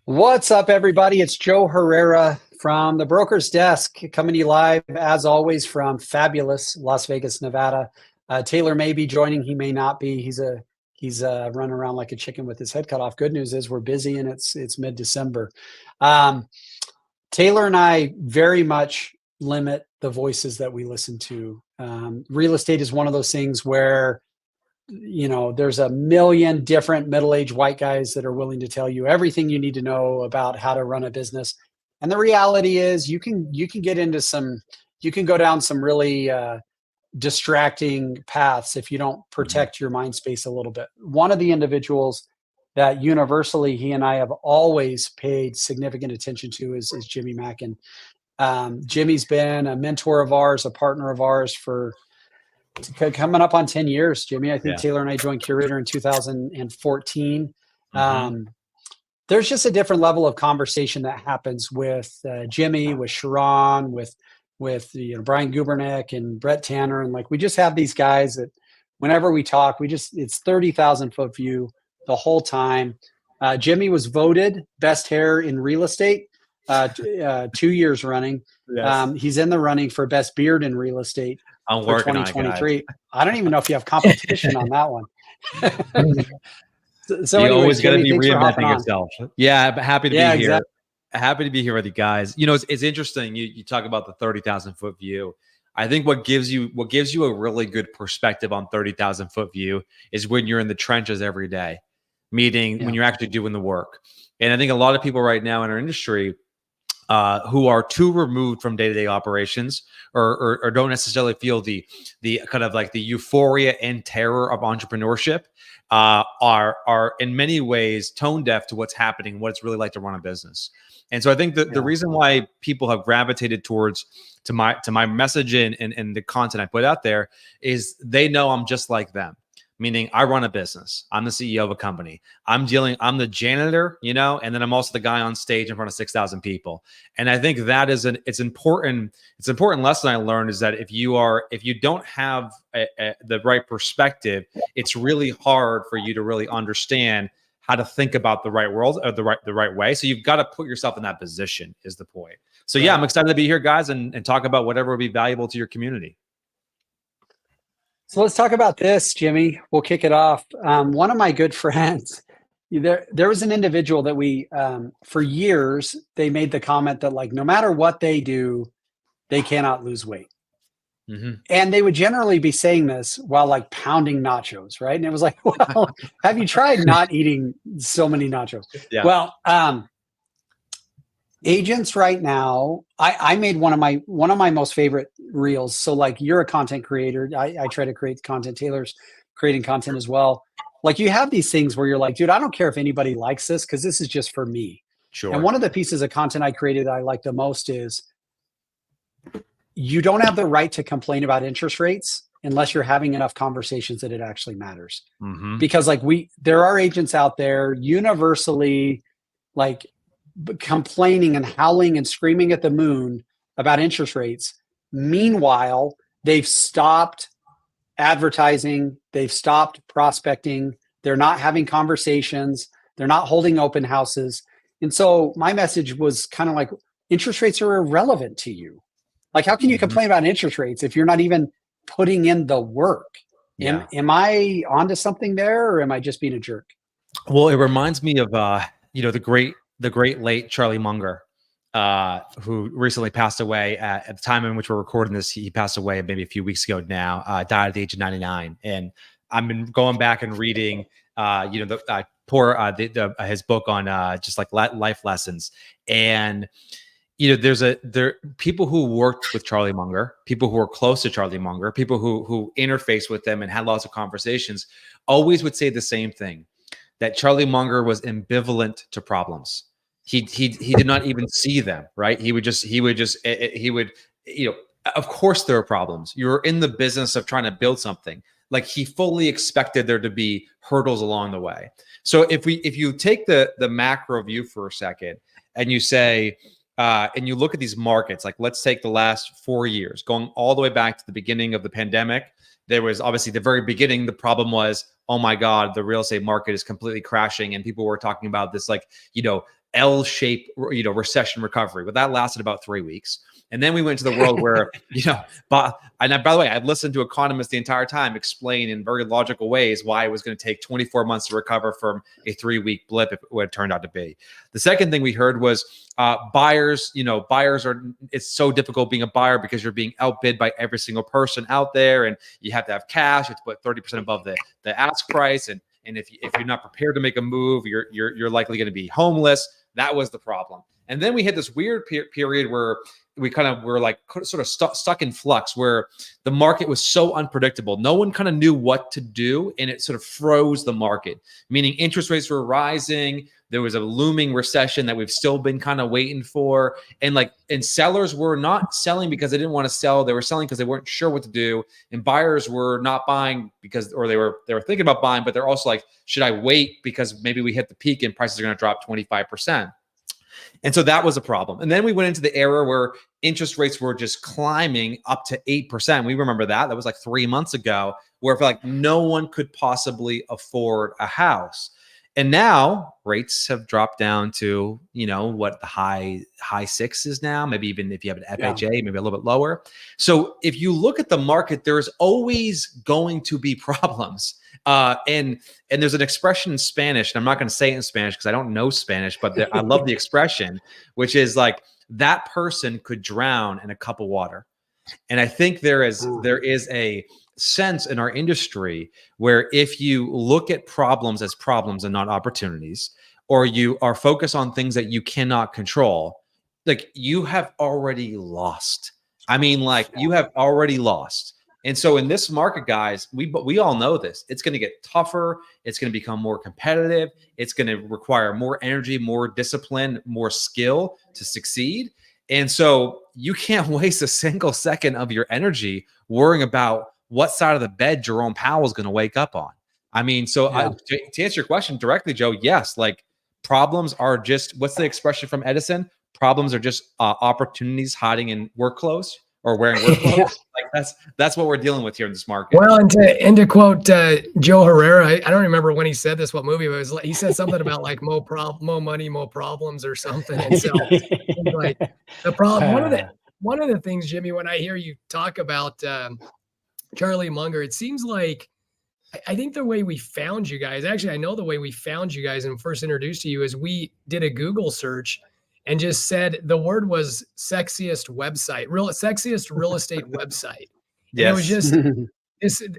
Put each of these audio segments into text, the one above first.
What's up, everybody? It's Joe Herrera from the Broker's Desk, coming to you live, as always, from fabulous Las Vegas, Nevada. Taylor may be joining. He may not be. He's running around like a chicken with his head cut off. Good news is we're busy, and it's mid-December. Taylor and I very much limit the voices that we listen to. Real estate is one of those things where there's a million different middle-aged white guys that are willing to tell you everything you need to know about how to run a business. And the reality is you can get into you can go down some really distracting paths if you don't protect your mind space a little bit. One of the individuals that universally he and I have always paid significant attention to is Jimmy Mackin. Jimmy's been a mentor of ours, a partner of ours for coming up on 10 years, Jimmy. I think Taylor and I joined Curator in 2014. There's just a different level of conversation that happens with Jimmy, with Sharon, with Brian Gubernick and Brett Tanner. And we just have these guys that whenever we talk, it's 30,000 foot view the whole time. Jimmy was voted best hair in real estate 2 years running. Yes. He's in the running for best beard in real estate. I'm for working 2023. I don't even know if you have competition on that one. So you always got to be reinventing yourself. Yeah, but happy to be here. Exactly. Happy to be here with you guys. It's interesting. You talk about the 30,000 foot view. I think what gives you a really good perspective on 30,000 foot view is when you're in the trenches every day, meaning when you're actually doing the work. And I think a lot of people right now in our industry who are too removed from day-to-day operations or don't necessarily feel the kind of like the euphoria and terror of entrepreneurship are in many ways tone deaf to what's happening, what it's really like to run a business. And so I think the reason why people have gravitated to my message and the content I put out there is they know I'm just like them. Meaning I run a business. I'm the CEO of a company. I'm the janitor, and then I'm also the guy on stage in front of 6,000 people. And I think that is it's important lesson I learned is that if you don't have the right perspective, it's really hard for you to really understand how to think about the right world or the right way. So you've got to put yourself in that position is the point. So yeah, I'm excited to be here, guys, and talk about whatever will be valuable to your community. So let's talk about this, Jimmy. We'll kick it off. One of my good friends, there was an individual that we, for years, they made the comment that no matter what they do, they cannot lose weight. And they would generally be saying this while pounding nachos, right? And it was well, have you tried not eating so many nachos? Yeah. Well, agents right now, I made one of my most favorite reels. So you're a content creator. I try to create content. Taylor's creating content as well. You have these things where you're dude, I don't care if anybody likes this because this is just for me. Sure. And one of the pieces of content I created that I like the most is you don't have the right to complain about interest rates unless you're having enough conversations that it actually matters. Because there are agents out there universally complaining and howling and screaming at the moon about interest rates. Meanwhile, they've stopped advertising, they've stopped prospecting, they're not having conversations, they're not holding open houses. And so my message was kind of interest rates are irrelevant to you. How can you complain about interest rates if you're not even putting in the work? Yeah. Am I onto something there, or am I just being a jerk? Well, it reminds me of the great late Charlie Munger, who recently passed away at the time in which we're recording this. He passed away maybe a few weeks ago now, died at the age of 99. And I've been going back and reading, his book on just life lessons. And, there people who worked with Charlie Munger, people who were close to Charlie Munger, people who interfaced with them and had lots of conversations, always would say the same thing, that Charlie Munger was ambivalent to problems. He did not even see them, right? He would, of course there are problems. You're in the business of trying to build something. He fully expected there to be hurdles along the way. So if you take the macro view for a second and you say, and you look at these markets, let's take the last 4 years, going all the way back to the beginning of the pandemic. There was obviously the very beginning, the problem was, oh my God, the real estate market is completely crashing. And people were talking about this, L-shaped, recession recovery, but that lasted about 3 weeks. And then we went to the world where, by the way, I've listened to economists the entire time explain in very logical ways why it was going to take 24 months to recover from a 3-week blip if it turned out to be. The second thing we heard was buyers, it's so difficult being a buyer because you're being outbid by every single person out there, and you have to have cash. It's put 30% above the ask price. And if you're not prepared to make a move, you're likely going to be homeless. That was the problem. And then we had this weird period where we kind of were like sort of stuck in flux, where the market was so unpredictable. No one kind of knew what to do, and it sort of froze the market, meaning interest rates were rising. There was a looming recession that we've still been kind of waiting for. And sellers were not selling because they didn't want to sell. They were selling because they weren't sure what to do. And buyers were not buying or they were thinking about buying, but they're also like, should I wait because maybe we hit the peak and prices are going to drop 25%. And so that was a problem. And then we went into the era where interest rates were just climbing up to 8%. We remember that. That was like 3 months ago, where no one could possibly afford a house. And now rates have dropped down to, what the high sixes now, maybe even if you have an FHA, maybe a little bit lower. So if you look at the market, there's always going to be problems. And there's an expression in Spanish, and I'm not going to say it in Spanish because I don't know Spanish, but I love the expression, which is like, that person could drown in a cup of water. And I think there is a sense in our industry where if you look at problems as problems and not opportunities, or you are focused on things that you cannot control, like you have already lost. I mean, you have already lost. And so in this market, guys, we all know this. It's going to get tougher. It's going to become more competitive. It's going to require more energy, more discipline, more skill to succeed. And so you can't waste a single second of your energy worrying about what side of the bed Jerome Powell is going to wake up on. I mean, so to answer your question directly, Joe, yes, problems are just, what's the expression from Edison? Problems are just opportunities hiding in work clothes or wearing work clothes. That's what we're dealing with here in this market. Well, and to quote Joe Herrera, I don't remember when he said this, what movie it was. He said something about more money, more problems or something. And so the problem, one of the things, Jimmy, when I hear you talk about Charlie Munger, it seems like, I think the way we found you guys, actually, I know the way we found you guys and first introduced to you is we did a Google search and just said the word was sexiest real estate website. And it was just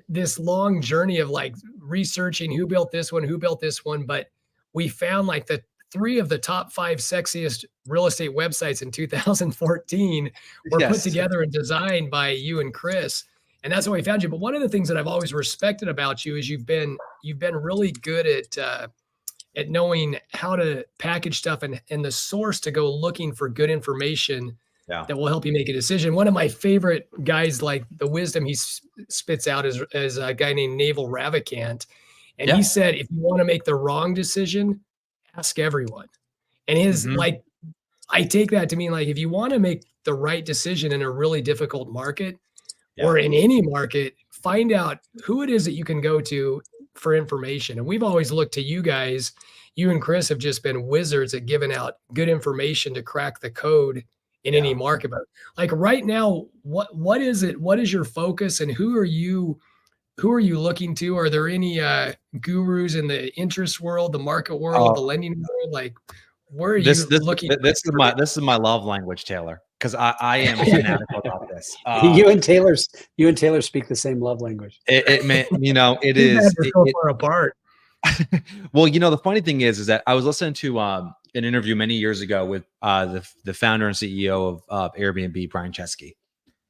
this long journey of researching who built this one. But we found the 3 of the top 5 sexiest real estate websites in 2014 were put together and designed by you and Chris. And that's how we found you. But one of the things that I've always respected about you is you've been really good at knowing how to package stuff and the source to go looking for good information that will help you make a decision. One of my favorite guys, the wisdom he spits out is a guy named Naval Ravikant. And he said, if you want to make the wrong decision, ask everyone. And his I take that to mean if you want to make the right decision in a really difficult market, or in any market, find out who it is that you can go to for information. And we've always looked to you guys. You and Chris have just been wizards at giving out good information to crack the code in any market. But right now, what is it? What is your focus, and who are you looking to? Are there any gurus in the interest world, the market world, the lending world? Where are you looking? This is my love language, Taylor, because I am fanatical about this. You and Taylor speak the same love language. It is so far apart. Well, the funny thing is that I was listening to an interview many years ago with the founder and CEO of Airbnb, Brian Chesky.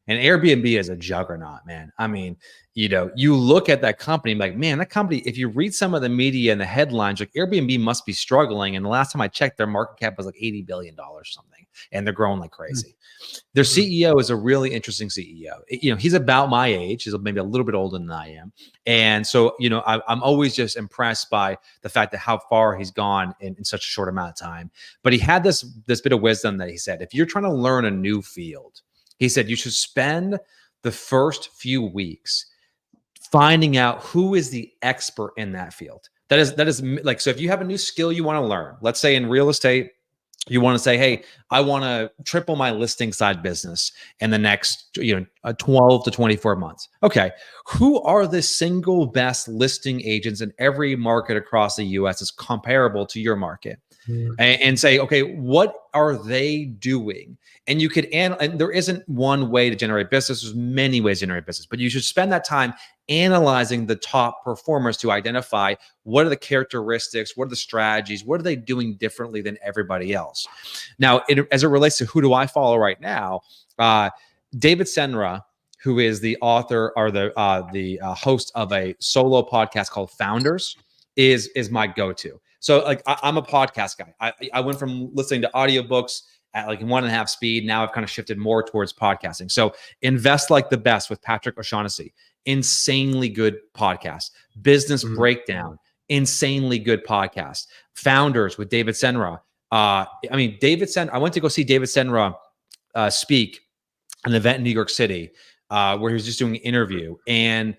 And Airbnb is a juggernaut, man. I mean, you look at that company, man, that company, if you read some of the media and the headlines, Airbnb must be struggling. And the last time I checked, their market cap was $80 billion or something. And they're growing like crazy. Their CEO is a really interesting CEO. He's about my age. He's maybe a little bit older than I am. And so, I'm always just impressed by the fact that how far he's gone in such a short amount of time. But he had this bit of wisdom that he said, if you're trying to learn a new field, he said, you should spend the first few weeks finding out who is the expert in that field. That is so if you have a new skill you want to learn, let's say in real estate, You want to say, hey, I want to triple my listing side business in the next 12 to 24 months. Okay, who are the single best listing agents in every market across the US is comparable to your market? And say, okay, what are they doing? And you could, and there isn't one way to generate business. There's many ways to generate business, but you should spend that time analyzing the top performers to identify what are the characteristics, what are the strategies, what are they doing differently than everybody else. Now, as it relates to who do I follow right now, David Senra, who is the author or the host of a solo podcast called Founders, is my go-to. So like I'm a podcast guy. I went from listening to audiobooks at like 1.5 speed. Now I've kind of shifted more towards podcasting. So Invest Like the Best with Patrick O'Shaughnessy, insanely good podcast. Business Breakdown, insanely good podcast. Founders with David Senra. I went to go see David Senra speak at an event in New York City where he was just doing an interview, and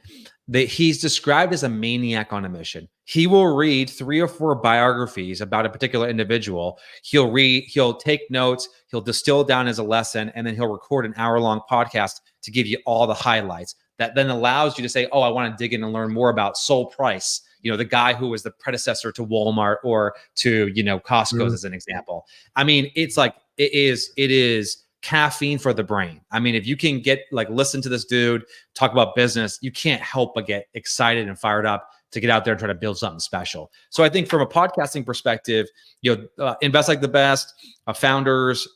he's described as a maniac on a mission. He will read 3 or 4 biographies about a particular individual. He'll take notes, he'll distill it down as a lesson, and then he'll record an hour-long podcast to give you all the highlights. That then allows you to say, oh, I want to dig in and learn more about Sol Price, the guy who was the predecessor to Walmart or to, Costco's as an example. I mean, it's like, it is caffeine for the brain. I mean, if you can listen to this dude talk about business, you can't help but get excited and fired up to get out there and try to build something special. So I think from a podcasting perspective, Invest Like the Best, Founders,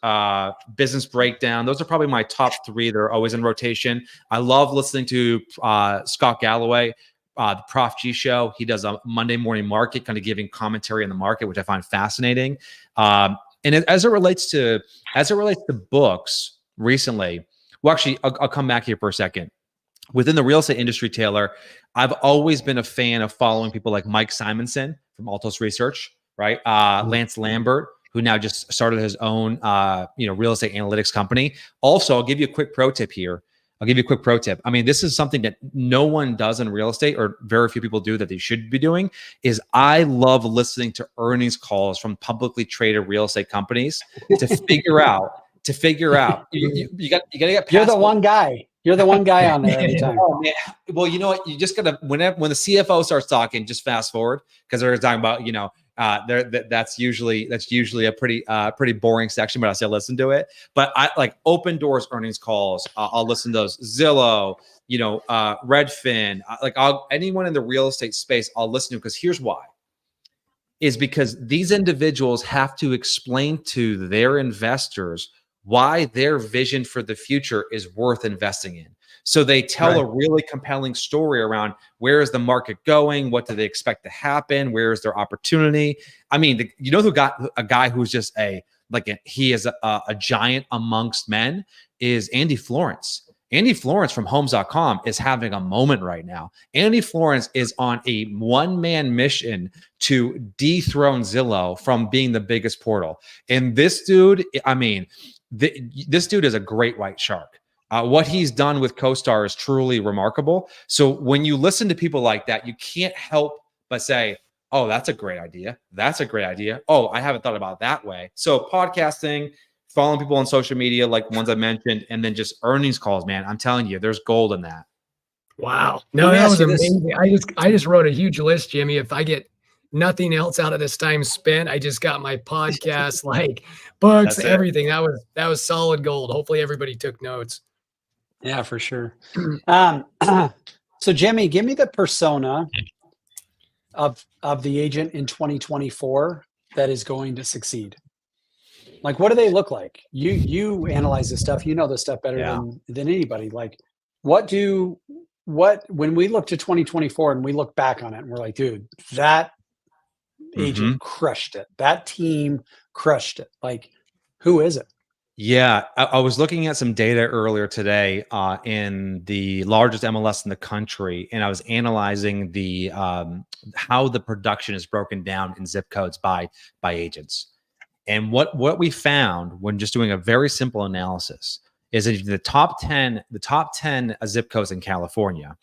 Business Breakdown. Those are probably my top 3. They're always in rotation. I love listening to Scott Galloway, the Prof G Show. He does a Monday morning market, kind of giving commentary on the market, which I find fascinating. And as it relates to books recently, well, actually, I'll come back here for a second. Within the real estate industry, Taylor, I've always been a fan of following people like Mike Simonson from Altos Research, right? Lance Lambert, who now just started his own, real estate analytics company. Also, I'll give you a quick pro tip here. I mean, this is something that no one does in real estate, or very few people do that they should be doing, is I love listening to earnings calls from publicly traded real estate companies to figure out, you got to get past. You're the one guy. You're the one guy on there every time. Oh, man. Well, you know what? You just got to, when the CFO starts talking, just fast forward, because they're talking about, that's usually a pretty boring section, but I still listen to it. But I like Open Doors earnings calls. I'll listen to those. Zillow, Redfin, anyone in the real estate space, I'll listen to, because here's why. Is because these individuals have to explain to their investors why their vision for the future is worth investing in. So they tell a really compelling story around where is the market going, what do they expect to happen, where is their opportunity. I mean, who got a guy who's just he is a giant amongst men is Andy Florence. Andy Florence from Homes.com is having a moment right now. Andy Florence is on a one-man mission to dethrone Zillow from being the biggest portal. And this dude, this dude is a great white shark. What he's done with CoStar is truly remarkable. So when you listen to people like that, you can't help but say, oh, that's a great idea. That's a great idea. Oh, I haven't thought about it that way. So podcasting, following people on social media, like ones I mentioned, and then just earnings calls, man. I'm telling you, there's gold in that. Wow. No, that was amazing. I just wrote a huge list, Jimmy. If I get nothing else out of this time spent, I just got my podcast, books, everything. That was solid gold. Hopefully everybody took notes. Yeah, for sure. So Jimmy, give me the persona of the agent in 2024 that is going to succeed. Like, what do they look like? You analyze this stuff. You know this stuff better than anybody. Like, when we look to 2024 and we look back on it and we're like, dude, that agent crushed it. That team crushed it. Like, who is it? Yeah, I was looking at some data earlier today in the largest MLS in the country, and I was analyzing the how the production is broken down in zip codes by agents. And what we found when just doing a very simple analysis is that the top 10 zip codes in California,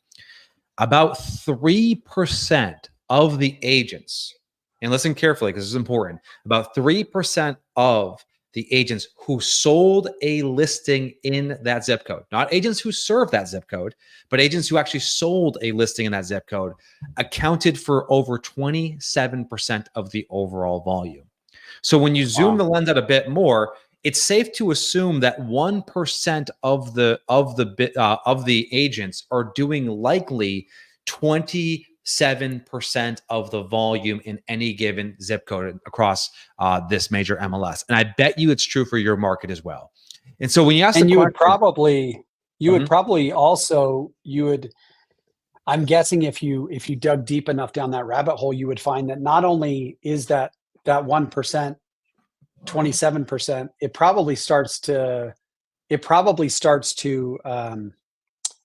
about 3% of the agents and listen carefully because this is important, about 3% of the agents who sold a listing in that zip code, not agents who serve that zip code, but agents who actually sold a listing in that zip code, accounted for over 27% of the overall volume. So when you zoom the lens out a bit more, it's safe to assume that 1% of the agents are doing likely 27% of the volume in any given zip code across this major MLS. And I bet you it's true for your market as well. And so when you ask and the you question, would probably also, I'm guessing if you dug deep enough down that rabbit hole, you would find that not only is that 1%, 27%, it probably starts to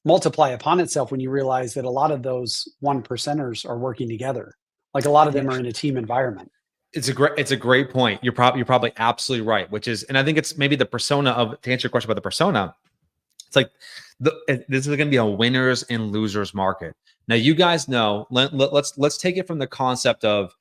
multiply upon itself when you realize that a lot of those 1%ers are working together. Like a lot of them are in a team environment. It's a great point. You're probably absolutely right, which is, and I think it's maybe the persona of, to answer your question about the persona, it's like this is going to be a winners and losers market. Now, you guys know, let's take it from the concept of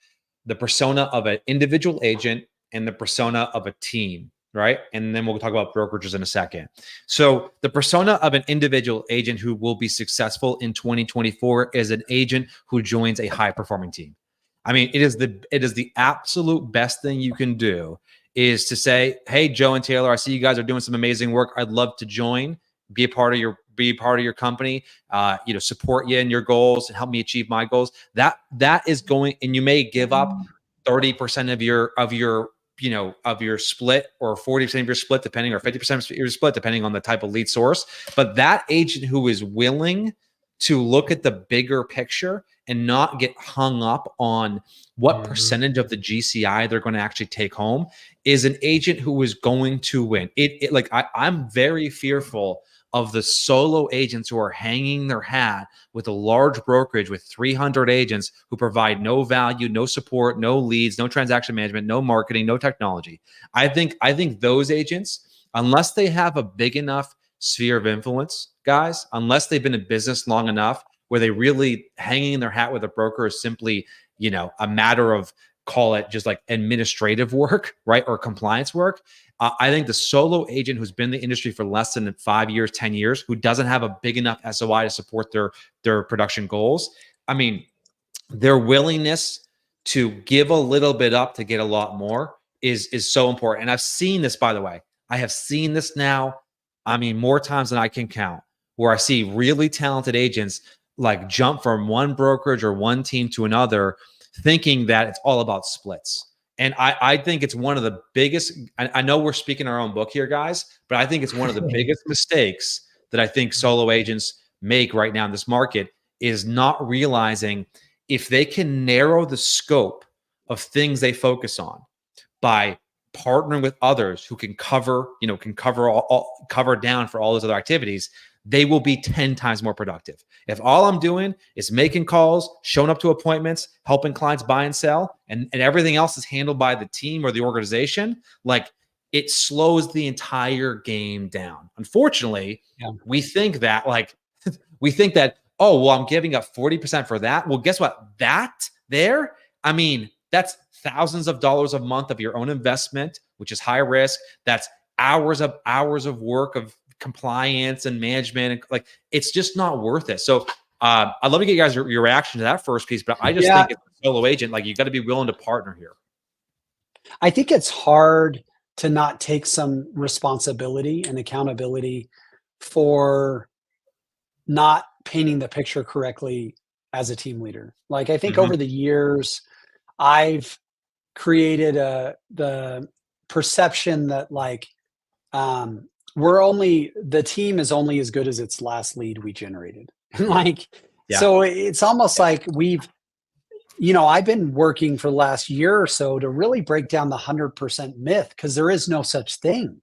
the persona of an individual agent and the persona of a team, right? And then we'll talk about brokerages in a second. So the persona of an individual agent who will be successful in 2024 is an agent who joins a high performing team. I mean, it is the absolute best thing you can do is to say, hey, Joe and Taylor, I see you guys are doing some amazing work. I'd love to join, be a part of your company, support you in your goals and help me achieve my goals. That is going, and you may give up 30% of your split, or 40% of your split, depending, or 50% of your split, depending on the type of lead source. But that agent who is willing to look at the bigger picture and not get hung up on what percentage of the GCI they're going to actually take home is an agent who is going to win. I'm very fearful of the solo agents who are hanging their hat with a large brokerage with 300 agents who provide no value, no support, no leads, no transaction management, no marketing, no technology. I think those agents, unless they have a big enough sphere of influence, guys, unless they've been in business long enough where they really hanging their hat with a broker is simply, a matter of, call it just like administrative work, right? Or compliance work. I think the solo agent who's been in the industry for less than 5 years, 10 years, who doesn't have a big enough SOI to support their production goals, I mean, their willingness to give a little bit up to get a lot more is so important. And I've seen this, by the way. I have seen this now, I mean, more times than I can count, where I see really talented agents like jump from one brokerage or one team to another, thinking that it's all about splits. And I think it's one of the biggest, I know we're speaking our own book here, guys, but I think it's one of the biggest mistakes that I think solo agents make right now in this market is not realizing if they can narrow the scope of things they focus on by partnering with others who can cover down for all those other activities, they will be 10 times more productive. If all I'm doing is making calls, showing up to appointments, helping clients buy and sell, and everything else is handled by the team or the organization, like, it slows the entire game down. Unfortunately, we think that, oh, well, I'm giving up 40% for that. Well, guess what? I mean, that's thousands of dollars a month of your own investment, which is high risk. That's hours of work of compliance and management. Like, it's just not worth it. So I'd love to get you guys your reaction to that first piece, but I just think it's a solo agent. Like, you got to be willing to partner here. I think it's hard to not take some responsibility and accountability for not painting the picture correctly as a team leader. Like, I think over the years, I've created the perception that the team is only as good as its last lead we generated. So it's almost like I've been working for the last year or so to really break down the 100% myth, because there is no such thing.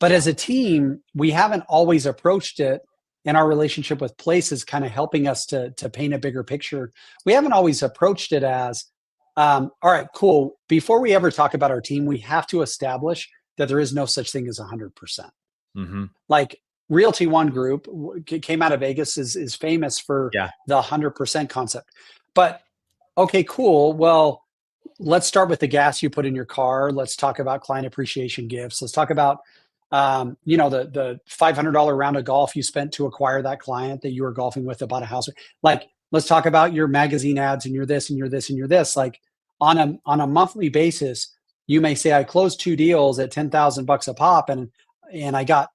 But as a team, we haven't always approached it, and our relationship with Place is kind of helping us to paint a bigger picture. We haven't always approached it as, all right, cool. Before we ever talk about our team, we have to establish that there is no such thing as 100%. Like, Realty One Group came out of Vegas, is famous for the 100% concept. But okay, cool. Well, let's start with the gas you put in your car. Let's talk about client appreciation gifts. Let's talk about, the $500 round of golf you spent to acquire that client that you were golfing with about a house. Like, let's talk about your magazine ads and your this and your this and your this. Like on a monthly basis, you may say, I closed 2 deals at 10,000 bucks a pop, and I got,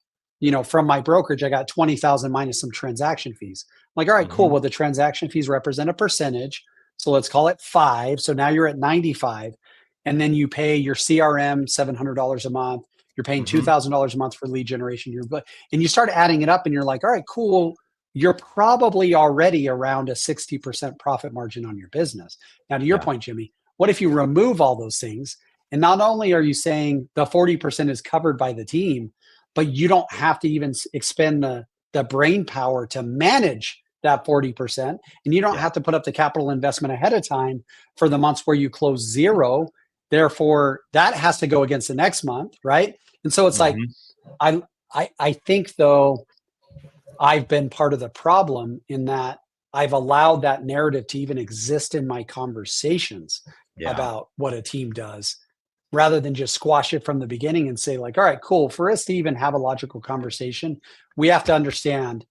from my brokerage, I got 20,000 minus some transaction fees. I'm like, all right, cool. Well, the transaction fees represent a percentage. So let's call it 5. So now you're at 95. And then you pay your CRM $700 a month. You're paying $2,000 a month for lead generation. And you start adding it up and you're like, all right, cool. You're probably already around a 60% profit margin on your business. Now, to your point, Jimmy, what if you remove all those things? And not only are you saying the 40% is covered by the team, but you don't have to even expend the brain power to manage that 40%. And you don't have to put up the capital investment ahead of time for the months where you close 0. Therefore, that has to go against the next month, right? And so it's like, I think, though, I've been part of the problem in that I've allowed that narrative to even exist in my conversations about what a team does, rather than just squash it from the beginning and say, like, all right, cool. For us to even have a logical conversation, we have to understand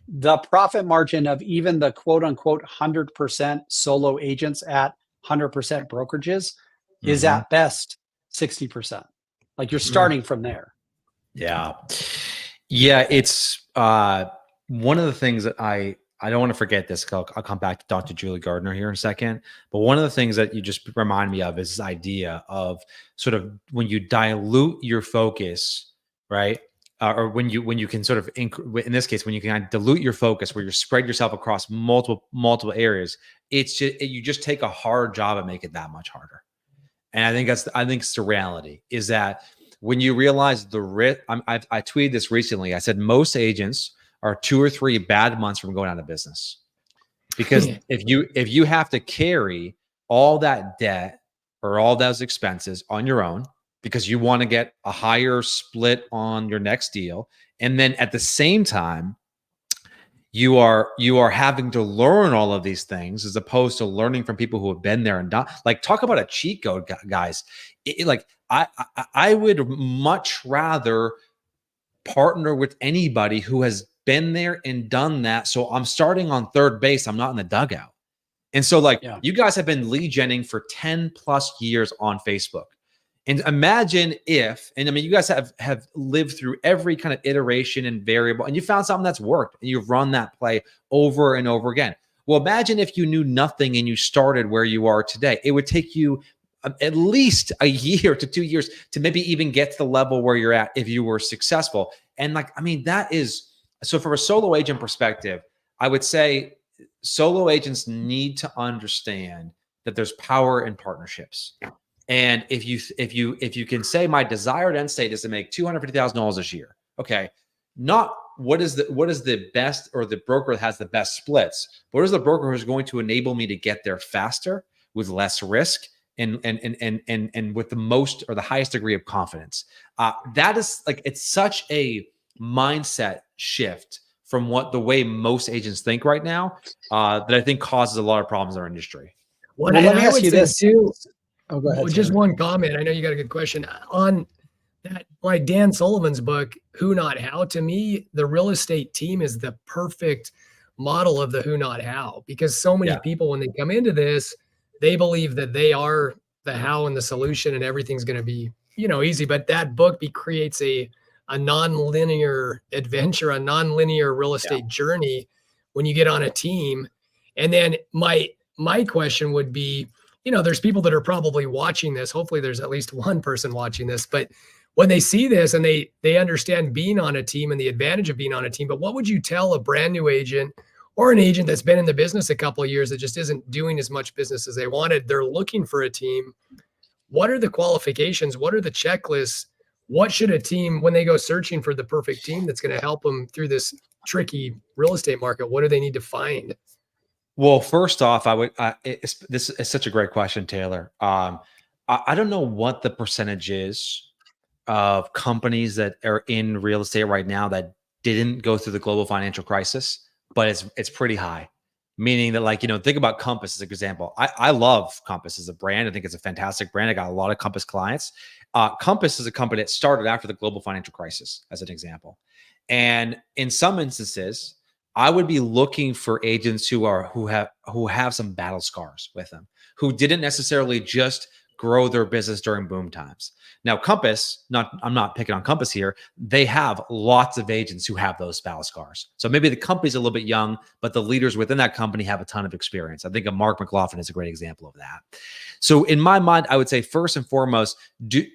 the profit margin of even the quote unquote 100% solo agents at 100% brokerages is at best 60%. Like, you're starting from there. Yeah. It's one of the things that I don't want to forget this. I'll come back to Dr. Julie Gardner here in a second. But one of the things that you just remind me of is this idea of sort of when you dilute your focus, right? Or when you can sort of, in this case, when you can kind of dilute your focus, where you spread yourself across multiple areas, you just take a hard job and make it that much harder. And I think it's the reality, is that when you realize the risk, I tweeted this recently. I said most agents are 2 or 3 bad months from going out of business, because if you have to carry all that debt or all those expenses on your own because you want to get a higher split on your next deal, and then at the same time you are having to learn all of these things as opposed to learning from people who have been there and done. Like, talk about a cheat code, guys. I would much rather partner with anybody who has been there and done that. So I'm starting on third base. I'm not in the dugout. And so, you guys have been lead genning for 10 plus years on Facebook. And imagine if, and I mean, you guys have lived through every kind of iteration and variable, and you found something that's worked, and you've run that play over and over again. Well, imagine if you knew nothing and you started where you are today. It would take you at least a year to 2 years to maybe even get to the level where you're at if you were successful. And that is, so from a solo agent perspective, I would say solo agents need to understand that there's power in partnerships. And if you can say my desired end state is to make $250,000 this year, okay, not what is the best, or the broker that has the best splits, but what is the broker who's going to enable me to get there faster with less risk and with the most or the highest degree of confidence. That is it's such a mindset shift from the way most agents think right now that I think causes a lot of problems in our industry. Well, let me ask you this too. Oh, go ahead. Just one comment. I know you got a good question on that. Like Dan Sullivan's book, Who Not How. To me, the real estate team is the perfect model of the who not how, because so many people, when they come into this, they believe that they are the how and the solution, and everything's going to be, easy. But that book creates a non-linear adventure, a non-linear real estate journey when you get on a team. And then my question would be, there's people that are probably watching this. Hopefully there's at least one person watching this, but when they see this and they understand being on a team and the advantage of being on a team, but what would you tell a brand new agent or an agent that's been in the business a couple of years that just isn't doing as much business as they wanted? They're looking for a team. What are the qualifications? What are the checklists? What should a team, when they go searching for the perfect team that's going to help them through this tricky real estate market, what do they need to find? Well, first off, this is such a great question, Taylor. I don't know what the percentage is of companies that are in real estate right now that didn't go through the global financial crisis, but it's pretty high. meaning that, like, think about Compass as an example. I love Compass as a brand. I think it's a fantastic brand. I got a lot of Compass clients. Compass is a company that started after the global financial crisis, as an example. And in some instances, I would be looking for agents who have some battle scars with them, who didn't necessarily just grow their business during boom times. Now, Compass, I'm not picking on Compass here. They have lots of agents who have those battle scars. So maybe the company's a little bit young, but the leaders within that company have a ton of experience. I think of Mark McLaughlin is a great example of that. So in my mind, I would say first and foremost,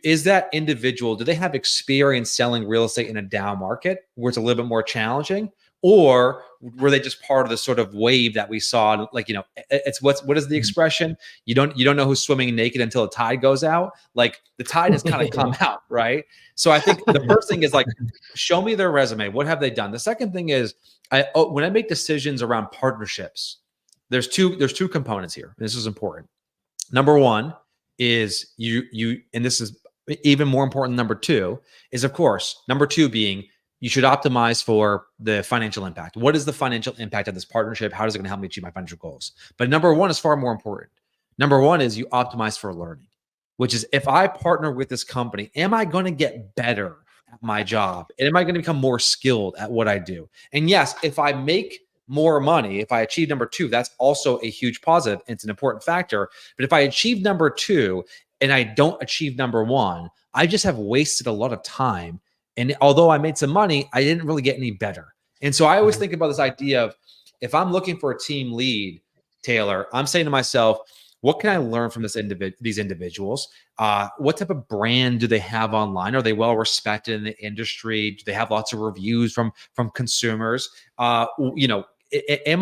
is that individual, do they have experience selling real estate in a down market where it's a little bit more challenging? Or were they just part of the sort of wave that we saw? Like, it's what is the expression? You don't know who's swimming naked until the tide goes out. Like, the tide has kind of come out, right? So I think the first thing is, like, show me their resume. What have they done? The second thing is, when I make decisions around partnerships, there's two components here. This is important. Number one is you, and this is even more important than number two, is, of course, number two being, you should optimize for the financial impact. What is the financial impact of this partnership? How is it going to help me achieve my financial goals? But number one is far more important. Number one is you optimize for learning, which is, if I partner with this company, am I going to get better at my job? And am I going to become more skilled at what I do? And yes, if I make more money, if I achieve number two, that's also a huge positive. It's an important factor. But if I achieve number two and I don't achieve number one, I just have wasted a lot of time. And although I made some money, I didn't really get any better. And so I always think about this idea of, if I'm looking for a team lead, Taylor, I'm saying to myself, what can I learn from these individuals? What type of brand do they have online? Are they well respected in the industry? Do they have lots of reviews from consumers? Am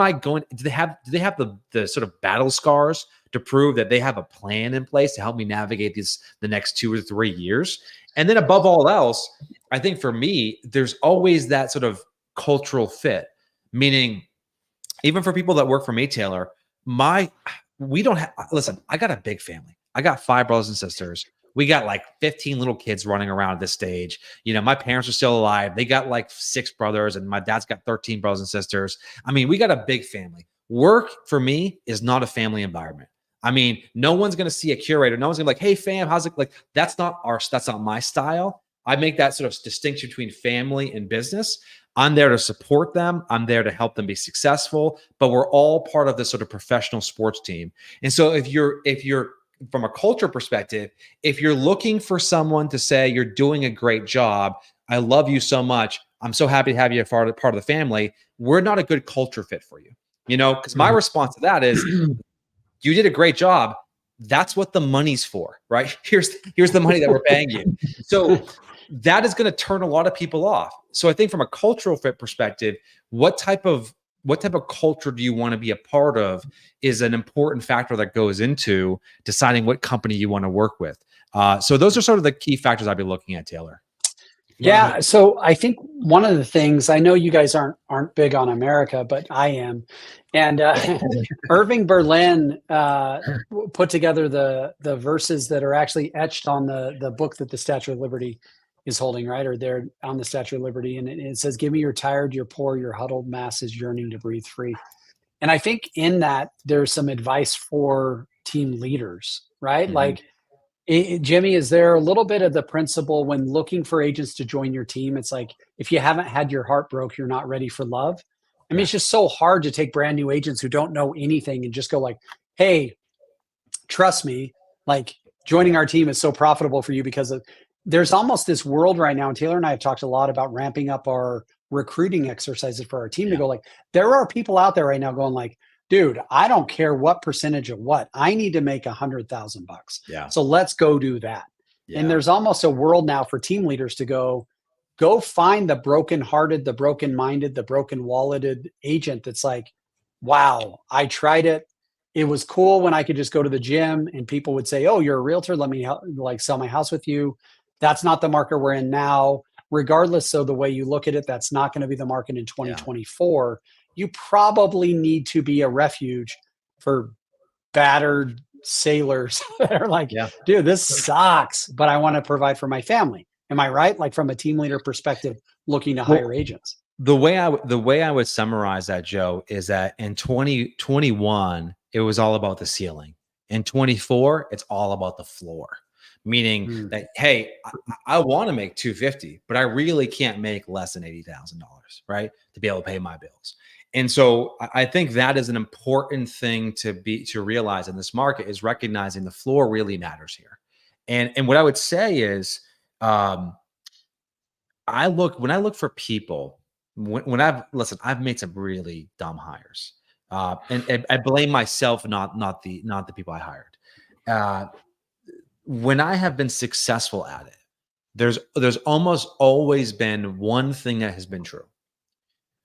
I going? Do they have the sort of battle scars to prove that they have a plan in place to help me navigate the next 2 or 3 years? And then above all else, I think for me, there's always that sort of cultural fit, meaning even for people that work for me, Taylor, listen, I got a big family. I got 5 brothers and sisters. We got like 15 little kids running around at this stage. My parents are still alive. They got like 6 brothers, and my dad's got 13 brothers and sisters. I mean, we got a big family. Work for me is not a family environment. I mean, no one's going to see a curator. No one's going to be like, hey, fam, how's it? Like, that's not my style. I make that sort of distinction between family and business. I'm there to support them. I'm there to help them be successful, but we're all part of this sort of professional sports team. And so if you're from a culture perspective, if you're looking for someone to say, you're doing a great job, I love you so much, I'm so happy to have you as part of the family, we're not a good culture fit for you. Because my response to that is, you did a great job. That's what the money's for, right? Here's the money that we're paying you. So that is going to turn a lot of people off. So I think from a cultural fit perspective, what type of culture do you want to be a part of is an important factor that goes into deciding what company you want to work with. So those are sort of the key factors I'd be looking at, Taylor. Yeah. So I think one of the things, I know you guys aren't big on America, but I am. And Irving Berlin put together the verses that are actually etched on the book that the Statue of Liberty is holding, right? Or they're on the Statue of Liberty. And it says, give me your tired, your poor, your huddled masses yearning to breathe free. And I think in that there's some advice for team leaders, right? Mm-hmm. Like, Jimmy, is there a little bit of the principle when looking for agents to join your team? It's like, if you haven't had your heart broke, you're not ready for love. I mean, it's just so hard to take brand new agents who don't know anything and just go like, hey, trust me, like joining our team is so profitable for you, because there's almost this world right now. And Taylor and I have talked a lot about ramping up our recruiting exercises for our team to go like, there are people out there right now going like, dude, I don't care what percentage of what, I need to make $100,000. Yeah. So let's go do that. Yeah. And there's almost a world now for team leaders to go find the broken-hearted, the broken-minded, the broken-walleted agent that's like, wow, I tried it. It was cool when I could just go to the gym and people would say, oh, you're a realtor. Let me sell my house with you. That's not the market we're in now. Regardless, so the way you look at it, that's not going to be the market in 2024. Yeah. You probably need to be a refuge for battered sailors that are like, dude, this sucks, but I want to provide for my family. Am I right? Like from a team leader perspective, looking to hire agents. The way I would summarize that, Joe, is that in 2021 it was all about the ceiling. In 24, it's all about the floor. Meaning that, hey, I want to make 250, but I really can't make less than $80,000, right, to be able to pay my bills. And so I think that is an important thing to realize in this market, is recognizing the floor really matters here. And what I would say is, when I look for people, when I've made some really dumb hires, and I blame myself, not the people I hired. When I have been successful at it, there's almost always been one thing that has been true,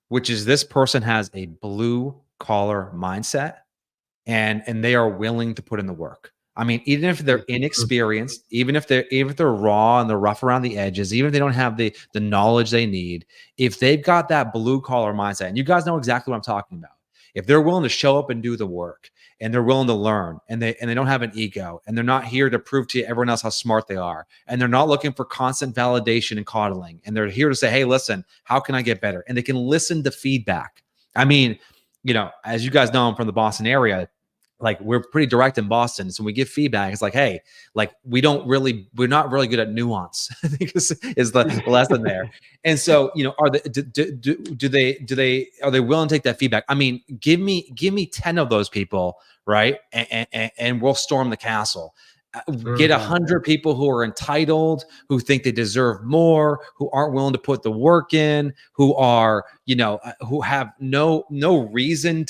which is this person has a blue collar mindset, and they are willing to put in the work. I mean, even if they're inexperienced, even if they're raw and they're rough around the edges, even if they don't have the knowledge they need, if they've got that blue collar mindset, and you guys know exactly what I'm talking about, if they're willing to show up and do the work, and they're willing to learn, and they don't have an ego, and they're not here to prove to everyone else how smart they are, and they're not looking for constant validation and coddling, and they're here to say, hey, listen, how can I get better? And they can listen to feedback. I mean, as you guys know, I'm from the Boston area. Like, we're pretty direct in Boston. So when we give feedback, it's like, hey, like, we're not really good at nuance. I think is the lesson there. And so, are they willing to take that feedback? I mean, give me 10 of those people, right? And we'll storm the castle. Get 100 people who are entitled, who think they deserve more, who aren't willing to put the work in, who are, who have no reason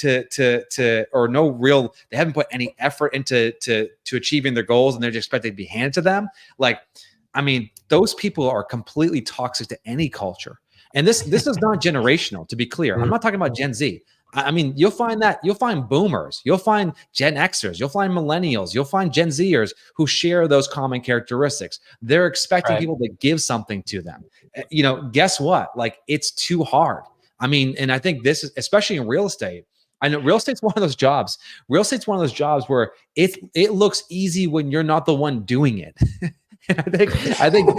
or no real, they haven't put any effort into achieving their goals, and they're just expected to be handed to them. Like, I mean, those people are completely toxic to any culture. And this is not generational, to be clear. I'm not talking about Gen Z. I mean, you'll find boomers, you'll find Gen Xers, you'll find millennials, you'll find Gen Zers who share those common characteristics. They're expecting people to give something to them. Guess what? Like, it's too hard. I mean, and I think this is, especially in real estate. I know real estate's one of those jobs. Real estate's one of those jobs where it looks easy when you're not the one doing it. And I think,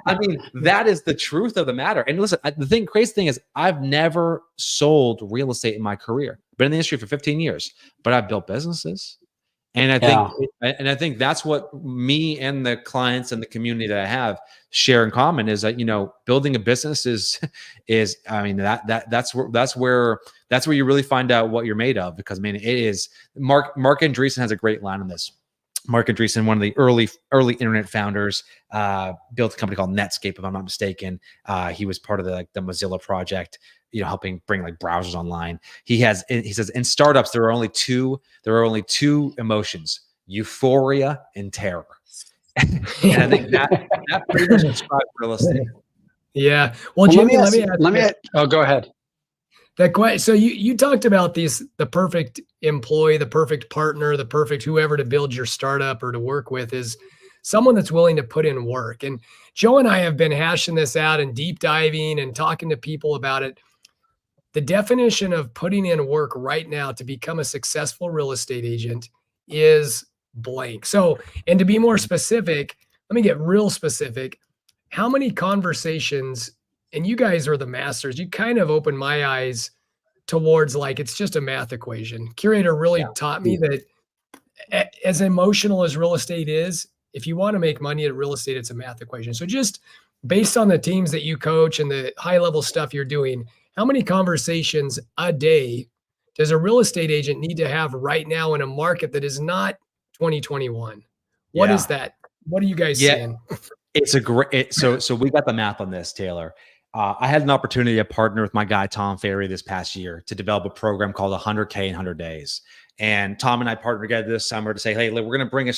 I mean, that is the truth of the matter. And listen, the crazy thing is, I've never sold real estate in my career. Been in the industry for 15 years, but I've built businesses. And I think that's what me and the clients and the community that I have share in common, is that, building a business is I mean, that's where you really find out what you're made of. Because, I mean, it is Mark Andreessen has a great line on this. Mark Andreessen, one of the early internet founders, built a company called Netscape, if I'm not mistaken. He was part of the Mozilla project, helping bring like browsers online. He says, in startups, there are only two emotions: euphoria and terror. And I think that pretty much describes real estate. Yeah. Well, Jimmy, let me ask. Oh, go ahead. So you talked about the perfect employee, the perfect partner, the perfect whoever to build your startup or to work with is someone that's willing to put in work. And Joe and I have been hashing this out and deep diving and talking to people about it. The definition of putting in work right now to become a successful real estate agent is blank. So, and to be more specific, let me get real specific. How many conversations, and you guys are the masters, you kind of opened my eyes towards, like, it's just a math equation. Curator really taught me that as emotional as real estate is, if you want to make money at real estate, it's a math equation. So just based on the teams that you coach and the high level stuff you're doing, how many conversations a day does a real estate agent need to have right now in a market that is not 2021? What is that? What are you guys seeing? It's a great, so we got the math on this, Taylor. I had an opportunity to partner with my guy, Tom Ferry, this past year to develop a program called 100K in 100 days. And Tom and I partnered together this summer to say, hey, we're going to bring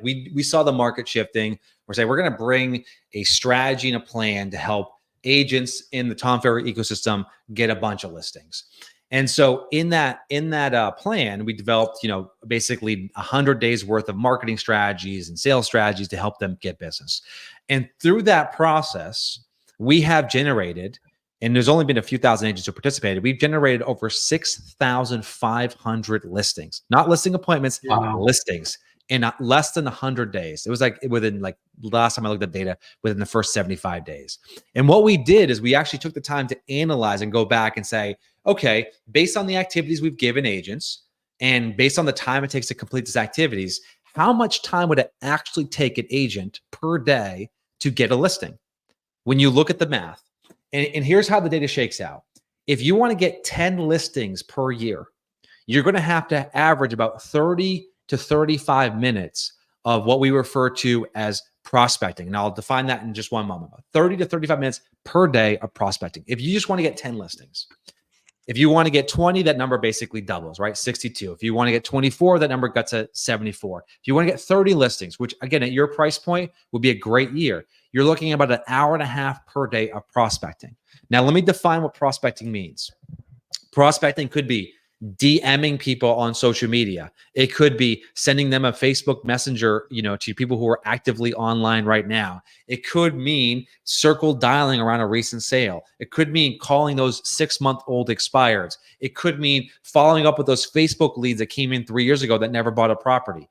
we saw the market shifting. We're saying we're going to bring a strategy and a plan to help agents in the Tom Ferry ecosystem get a bunch of listings. And so in that plan, we developed, basically 100 days worth of marketing strategies and sales strategies to help them get business. And through that process, we have generated, and there's only been a few thousand agents who participated, we've generated over 6,500 listings, not listing appointments, listings in less than 100 days. It was like within like last time I looked at data, within the first 75 days. And what we did is we actually took the time to analyze and go back and say, okay, based on the activities we've given agents and based on the time it takes to complete these activities, how much time would it actually take an agent per day to get a listing? When you look at the math, and here's how the data shakes out. If you want to get 10 listings per year, you're going to have to average about 30 to 35 minutes of what we refer to as prospecting. And I'll define that in just one moment. 30 to 35 minutes per day of prospecting. If you just want to get 10 listings. If you want to get 20, that number basically doubles, right? 62. If you want to get 24, that number gets to 74. If you want to get 30 listings, which again, at your price point would be a great year, you're looking at about an hour and a half per day of prospecting. Now, let me define what prospecting means. Prospecting could be DMing people on social media. It could be sending them a Facebook Messenger, to people who are actively online right now. It could mean circle dialing around a recent sale. It could mean calling those 6-month-old expireds. It could mean following up with those Facebook leads that came in 3 years ago that never bought a property.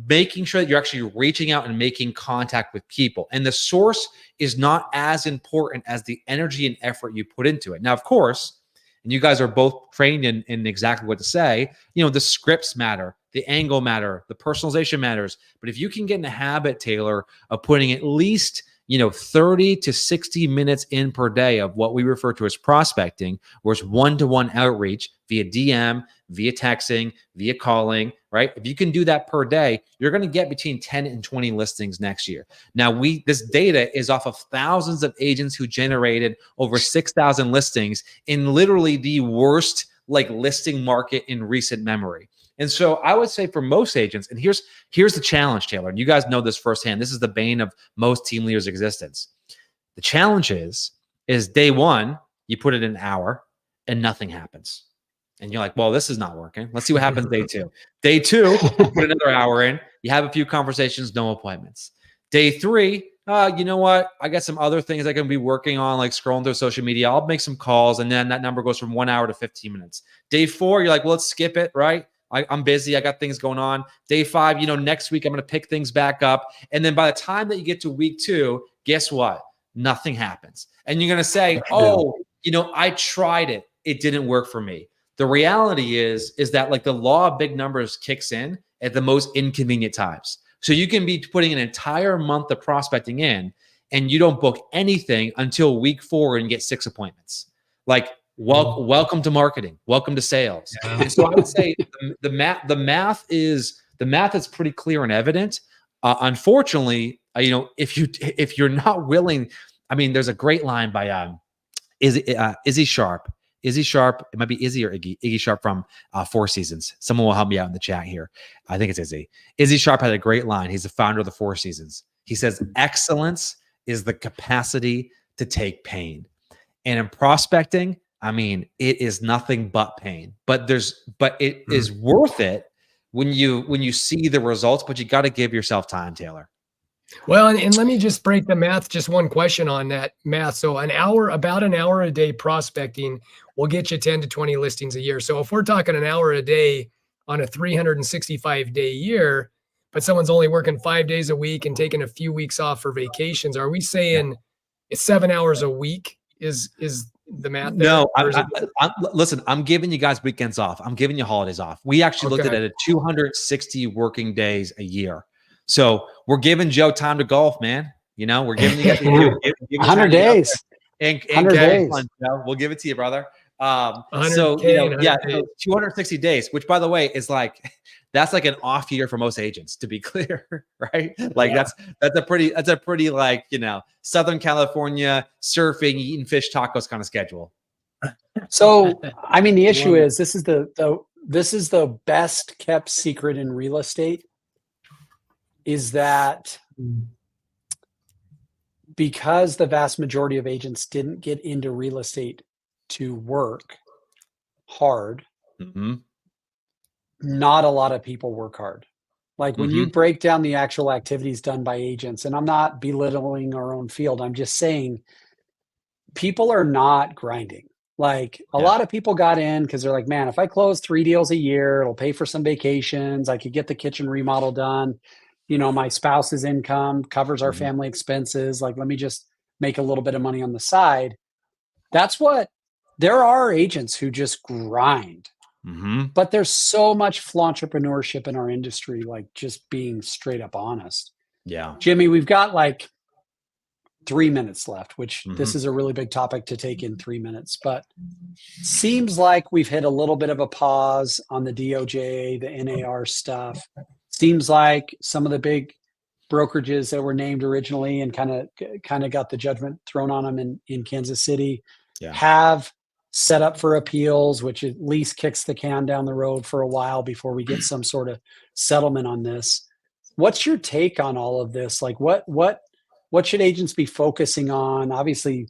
Making sure that you're actually reaching out and making contact with people. And the source is not as important as the energy and effort you put into it. Now, of course, and you guys are both trained in exactly what to say, the scripts matter, the angle matter, the personalization matters. But if you can get in the habit, Taylor, of putting at least 30 to 60 minutes in per day of what we refer to as prospecting, where it's one-to-one outreach via DM, via texting, via calling, right? If you can do that per day, you're going to get between 10 and 20 listings next year. Now, this data is off of thousands of agents who generated over 6,000 listings in literally the worst listing market in recent memory. And so I would say for most agents, and here's the challenge, Taylor, and you guys know this firsthand. This is the bane of most team leaders' existence. The challenge is day one, you put it in an hour and nothing happens. And you're like, well, this is not working. Let's see what happens day two. Day two, put another hour in. You have a few conversations, no appointments. Day three, you know what? I got some other things I can be working on, like scrolling through social media. I'll make some calls, and then that number goes from 1 hour to 15 minutes. Day four, you're like, well, let's skip it, right? I'm busy. I got things going on. Day five, next week I'm going to pick things back up. And then by the time that you get to week two, guess what? Nothing happens. And you're going to say, oh, I tried it. It didn't work for me. The reality is that the law of big numbers kicks in at the most inconvenient times. So you can be putting an entire month of prospecting in and you don't book anything until week 4 and get 6 appointments. Welcome to marketing. Welcome to sales. Yeah. And so I would say the math is pretty clear and evident. Unfortunately, if you're not willing, there's a great line by Izzy Sharp. Izzy Sharp, it might be Izzy or Iggy Sharp from Four Seasons. Someone will help me out in the chat here. I think it's Izzy. Izzy Sharp had a great line. He's the founder of the Four Seasons. He says, excellence is the capacity to take pain. And in prospecting, it is nothing but pain. But it is worth it when you see the results, but you got to give yourself time, Taylor. Well, and let me just break the math, just one question on that math. So about an hour a day prospecting will get you 10 to 20 listings a year. So if we're talking an hour a day on a 365-day year, but someone's only working 5 days a week and taking a few weeks off for vacations, are we saying it's 7 hours a week is the math there? No, listen, I'm giving you guys weekends off. I'm giving you holidays off. We actually looked at it at 260 working days a year. So we're giving Joe time to golf, man. We're giving you guys 100 days. And 100 days. Fun, Joe. We'll give it to you, brother. So 260 days, which by the way is that's like an off year for most agents, to be clear, right? That's a pretty Southern California surfing, eating fish tacos kind of schedule. So the issue is this is the best kept secret in real estate, is that because the vast majority of agents didn't get into real estate to work hard, not a lot of people work hard. When you break down the actual activities done by agents, and I'm not belittling our own field, I'm just saying people are not grinding. Like a Yeah. lot of people got in because they're like, man, if I close 3 deals a year, it'll pay for some vacations. I could get the kitchen remodel done. You know, my spouse's income covers our Mhm. family expenses. Like, let me just make a little bit of money on the side. That's what there are agents who just grind, Mhm. but there's so much entrepreneurship in our industry, like just being straight up honest. Yeah. Jimmy, we've got like 3 minutes left, which this Mhm. is a really big topic to take in 3 minutes, but seems like we've hit a little bit of a pause on the DOJ, the NAR stuff. Seems like some of the big brokerages that were named originally and kind of got the judgment thrown on them in Kansas City Yeah. have set up for appeals, which at least kicks the can down the road for a while before we get some sort of settlement on this. What's your take on all of this? Like what should agents be focusing on? Obviously,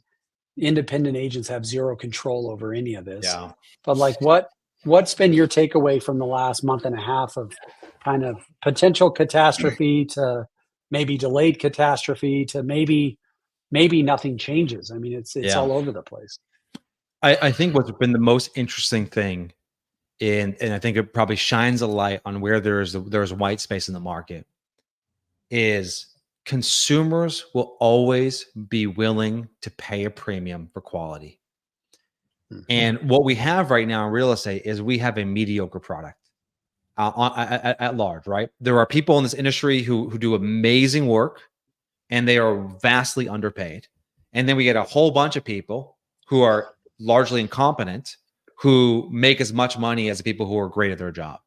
independent agents have zero control over any of this. Yeah. But like what's been your takeaway from the last month and a half of kind of potential catastrophe to maybe delayed catastrophe to maybe nothing changes? I mean, it's Yeah. all over the place. I think what's been the most interesting thing, and I think it probably shines a light on where there's white space in the market, is consumers will always be willing to pay a premium for quality. Mhm. And what we have right now in real estate is we have a mediocre product at large, right? There are people in this industry who do amazing work and they are vastly underpaid. And then we get a whole bunch of people who are largely incompetent who make as much money as the people who are great at their job.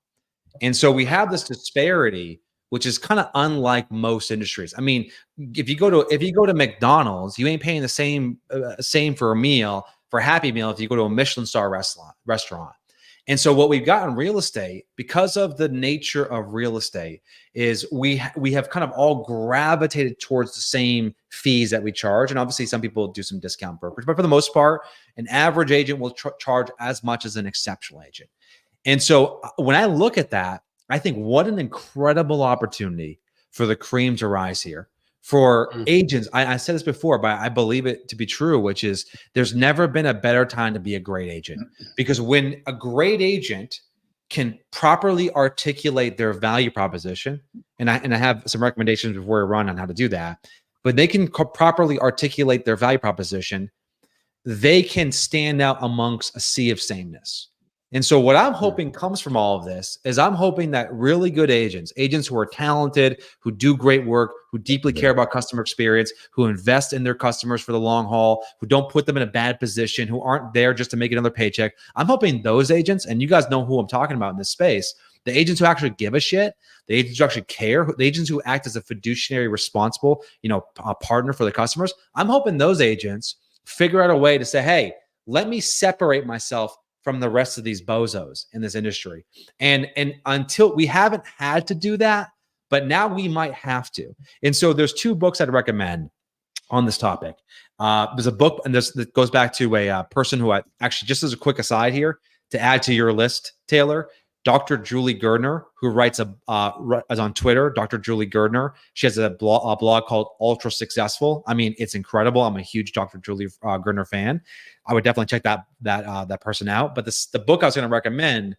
And so we have this disparity, which is kind of unlike most industries. I mean, if you go to McDonald's, you ain't paying the same for a meal, for a Happy Meal, if you go to a Michelin star restaurant. And so what we've got in real estate, because of the nature of real estate, is we have kind of all gravitated towards the same fees that we charge. And obviously, some people do some discount brokerage, but for the most part, an average agent will charge as much as an exceptional agent. And so when I look at that, I think what an incredible opportunity for the cream to rise here. For agents, I said this before, but I believe it to be true, which is there's never been a better time to be a great agent. Because when a great agent can properly articulate their value proposition, and I have some recommendations before we run on how to do that, but they can properly articulate their value proposition, they can stand out amongst a sea of sameness. And so what I'm hoping comes from all of this is I'm hoping that really good agents who are talented, who do great work, who deeply care about customer experience, who invest in their customers for the long haul, who don't put them in a bad position, who aren't there just to make another paycheck. I'm hoping those agents, and you guys know who I'm talking about in this space, the agents who actually give a shit, the agents who actually care, the agents who act as a fiduciary responsible, a partner for the customers. I'm hoping those agents figure out a way to say, hey, let me separate myself from the rest of these bozos in this industry. And until we haven't had to do that, but now we might have to. And so there's 2 books I'd recommend on this topic. There's a book, and this goes back to a person who actually, just as a quick aside here, to add to your list, Taylor, Dr. Julie Gerdner, who writes is on Twitter, Dr. Julie Gerdner. She has a blog called Ultra Successful. I mean, it's incredible. I'm a huge Dr. Julie Gerdner fan. I would definitely check that person out. But the book I was going to recommend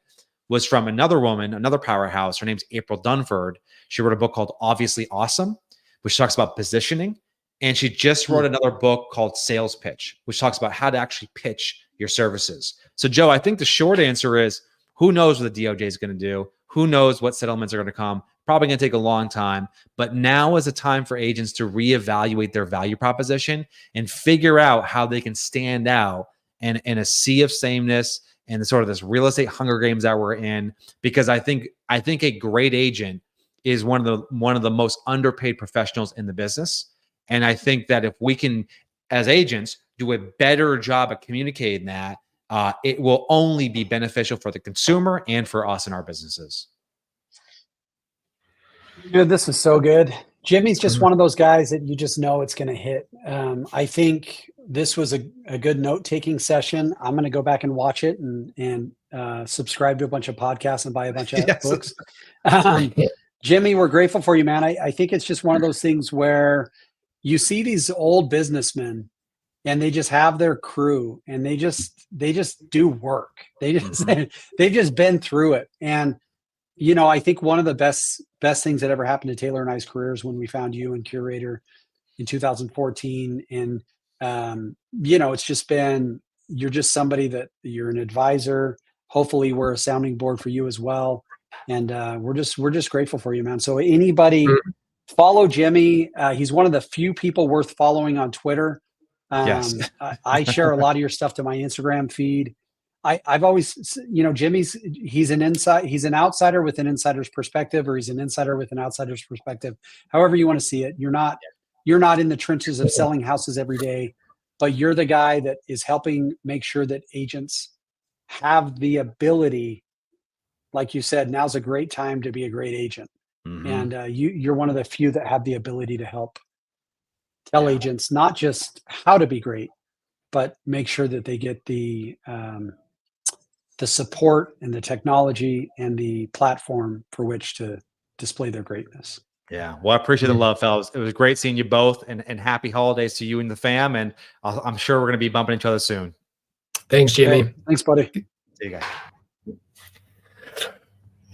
was from another woman, another powerhouse. Her name's April Dunford. She wrote a book called Obviously Awesome, which talks about positioning. And she just wrote another book called Sales Pitch, which talks about how to actually pitch your services. So, Joe, I think the short answer is, who knows what the DOJ is going to do? Who knows what settlements are going to come? Probably going to take a long time. But now is a time for agents to reevaluate their value proposition and figure out how they can stand out in a sea of sameness and sort of this real estate Hunger Games that we're in. Because I think a great agent is one of the most underpaid professionals in the business. And I think that if we can, as agents, do a better job at communicating that, it will only be beneficial for the consumer and for us in our businesses. Dude, this is so good. Jimmy's just one of those guys that you just know it's going to hit. I think this was a good note-taking session. I'm going to go back and watch it and subscribe to a bunch of podcasts and buy a bunch of books. Jimmy, we're grateful for you, man. I think it's just one of those things where you see these old businessmen and they just have their crew, and they just do work. They've just been through it. And I think one of the best things that ever happened to Taylor and I's careers when we found you and Curator in 2014. And it's just been, you're just somebody that you're an advisor. Hopefully we're a sounding board for you as well. And we're just grateful for you, man. So anybody follow Jimmy. He's one of the few people worth following on Twitter. Yes. I share a lot of your stuff to my Instagram feed. I've always, he's an outsider with an insider's perspective, or he's an insider with an outsider's perspective. However you want to see it. You're not in the trenches of selling houses every day, but you're the guy that is helping make sure that agents have the ability. Like you said, now's a great time to be a great agent. And you're one of the few that have the ability to help tell agents not just how to be great, but make sure that they get the support and the technology and the platform for which to display their greatness. Yeah. Well, I appreciate the love, fellas. It was great seeing you both, and happy holidays to you and the fam. And I'm sure we're going to be bumping each other soon. Thanks, Jimmy. Hey, thanks, buddy. See you guys.